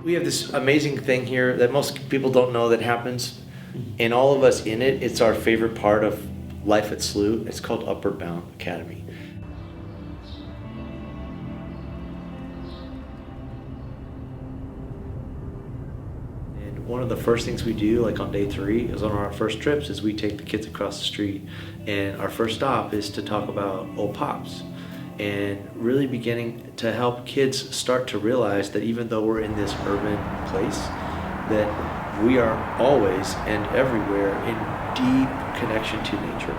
We have this amazing thing here that most people don't know that happens, and all of us in it, it's our favorite part of life at SLU. It's called Upward Bound Academy. And one of the first things we do, like on day 3, is on our first trips, is we take the kids across the street, and our first stop is to talk about Ole Pops. And really beginning to help kids start to realize that even though we're in this urban place, that we are always and everywhere in deep connection to nature.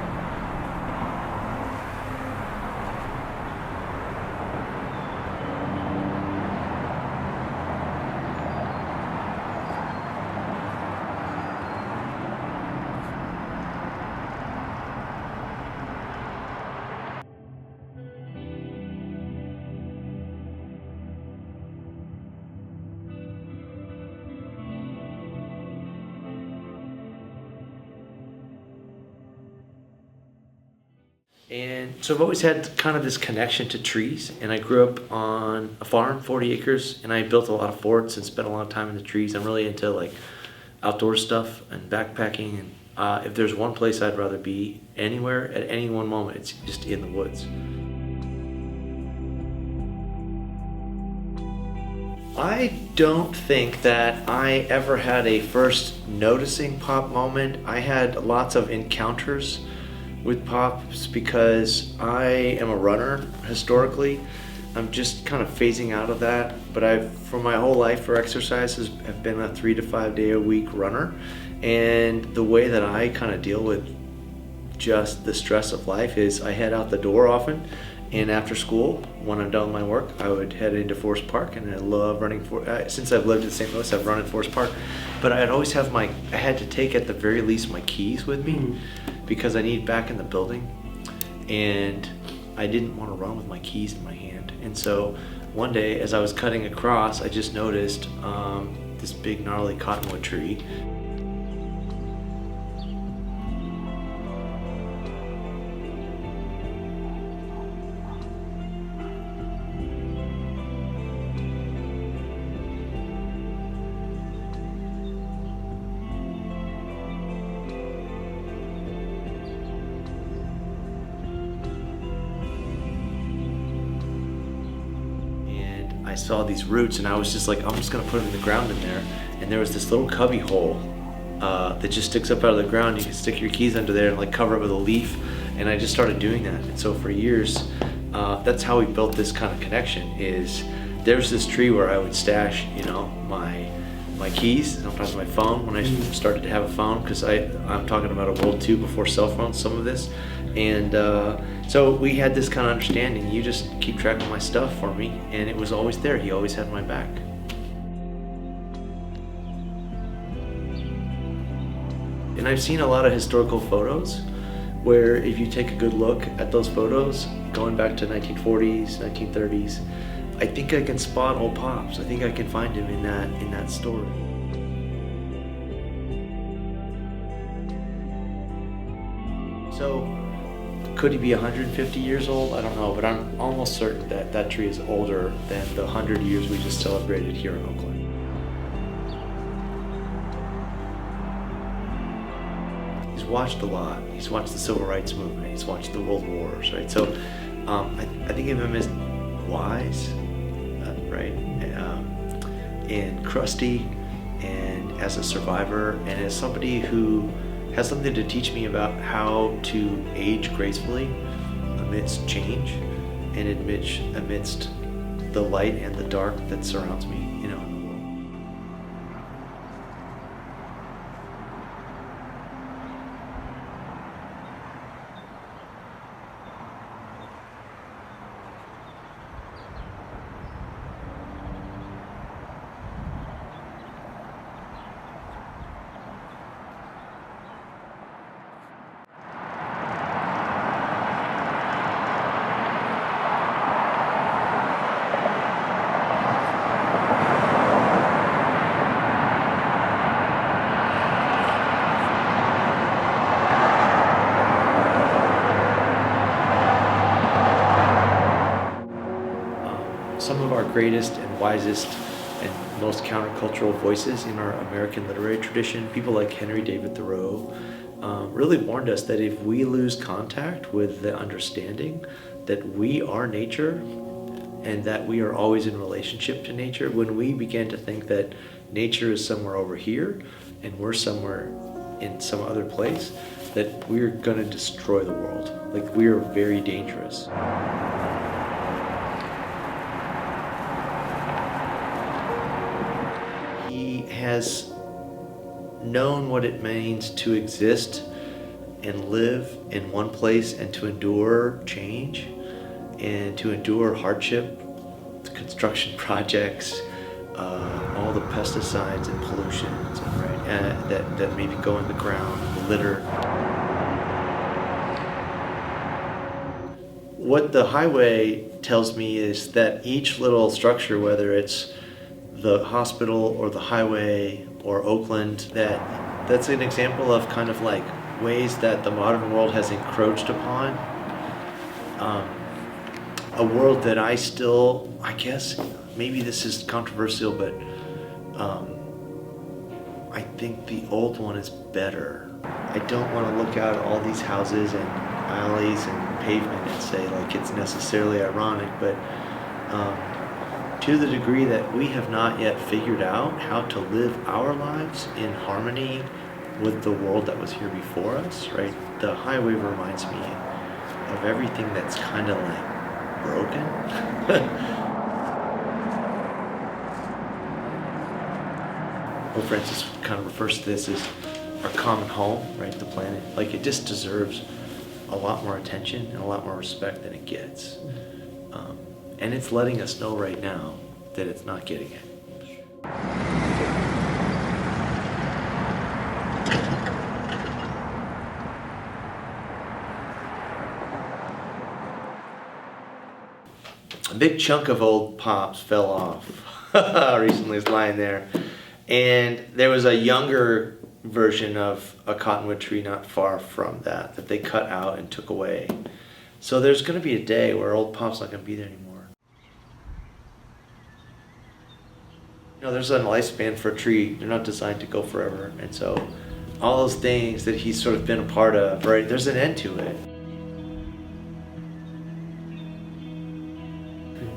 And so I've always had kind of this connection to trees, and I grew up on a farm, 40 acres, and I built a lot of forts and spent a lot of time in the trees. I'm really into like outdoor stuff and backpacking, and if there's one place I'd rather be anywhere at any one moment, it's just in the woods. I don't think that I ever had a first noticing pop moment. I had lots of encounters with Pops because I am a runner historically. I'm just kind of phasing out of that, but for my whole life for exercise have been a 3 to 5 day a week runner. And the way that I kind of deal with just the stress of life is I head out the door often, and after school, when I'm done with my work, I would head into Forest Park, and I love running since I've lived in St. Louis, I've run in Forest Park. But I'd always have I had to take at the very least my keys with me because I need back in the building, and I didn't want to run with my keys in my hand. And so one day as I was cutting across, I just noticed this big gnarly cottonwood tree. I saw these roots, and I was just like, I'm just gonna put them in the ground in there. And there was this little cubby hole that just sticks up out of the ground. You can stick your keys under there and like cover it with a leaf. And I just started doing that. And so for years, that's how we built this kind of connection. Is there's this tree where I would stash, my keys, sometimes my phone when I started to have a phone, because I'm talking about a world too before cell phones, some of this. And so we had this kind of understanding. You just keep track of my stuff for me, and it was always there. He always had my back. And I've seen a lot of historical photos where if you take a good look at those photos going back to 1940s, 1930s, I think I can spot Ole Pops. I think I can find him in that story. So could he be 150 years old? I don't know, but I'm almost certain that that tree is older than the 100 years we just celebrated here in Oakland. He's watched a lot. He's watched the Civil Rights Movement. He's watched the World Wars, right? So I think of him as wise, right? And crusty, and as a survivor, and as somebody who has something to teach me about how to age gracefully amidst change and amidst the light and the dark that surrounds me, in the world. Some of our greatest and wisest and most countercultural voices in our American literary tradition. People like Henry David Thoreau really warned us that if we lose contact with the understanding that we are nature and that we are always in relationship to nature, when we begin to think that nature is somewhere over here and we're somewhere in some other place, that we're going to destroy the world. Like, we are very dangerous. He has known what it means to exist and live in one place and to endure change and to endure hardship, the construction projects, all the pesticides and pollutions, right, that maybe go in the ground, the litter. What the highway tells me is that each little structure, whether it's the hospital or the highway or Oakland, that's an example of kind of like ways that the modern world has encroached upon a world that I still, I guess, maybe this is controversial, but I think the old one is better. I don't want to look out at all these houses and alleys and pavement and say like it's necessarily ironic, but to the degree that we have not yet figured out how to live our lives in harmony with the world that was here before us, right? The highway reminds me of everything that's kind of like broken. Pope Francis kind of refers to this as our common home, right? The planet. Like, it just deserves a lot more attention and a lot more respect than it gets. And it's letting us know right now that it's not getting it. A big chunk of Ole Pops fell off recently. It's lying there. And there was a younger version of a cottonwood tree not far from that they cut out and took away. So there's going to be a day where Ole Pop's not going to be there anymore. You know, there's a lifespan for a tree. They're not designed to go forever. And so all those things that he's sort of been a part of, right, there's an end to it.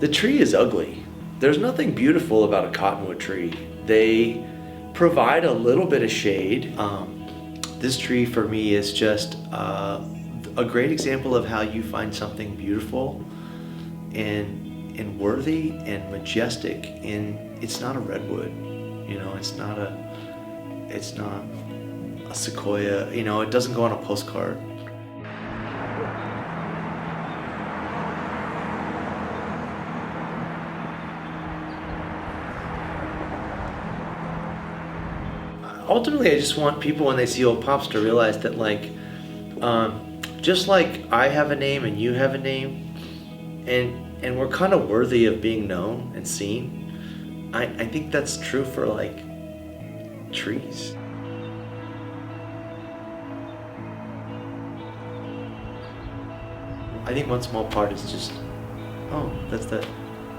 The tree is ugly. There's nothing beautiful about a cottonwood tree. They provide a little bit of shade. This tree for me is just a great example of how you find something beautiful and worthy and majestic. And it's not a redwood, you know. It's not a sequoia. You know, it doesn't go on a postcard. Ultimately, I just want people, when they see Ole Pops, to realize that, like, just like I have a name and you have a name, and we're kind of worthy of being known and seen. I think that's true for, like, trees. I think one small part is just, oh, that's the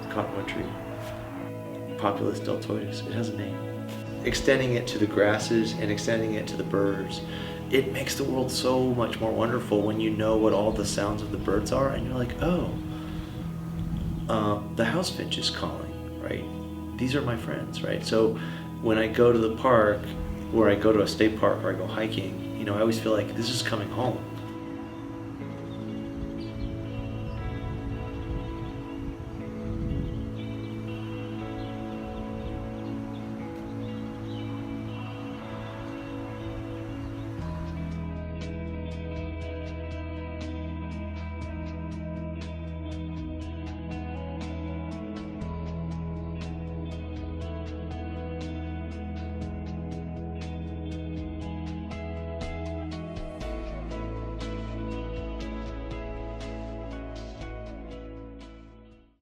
cottonwood tree, Populus deltoides. It has a name. Extending it to the grasses and extending it to the birds, it makes the world so much more wonderful when you know what all the sounds of the birds are, and you're like, oh, the house finch is calling, right? These are my friends, right? So when I go to the park, or I go to a state park, or I go hiking, you know, I always feel like this is coming home.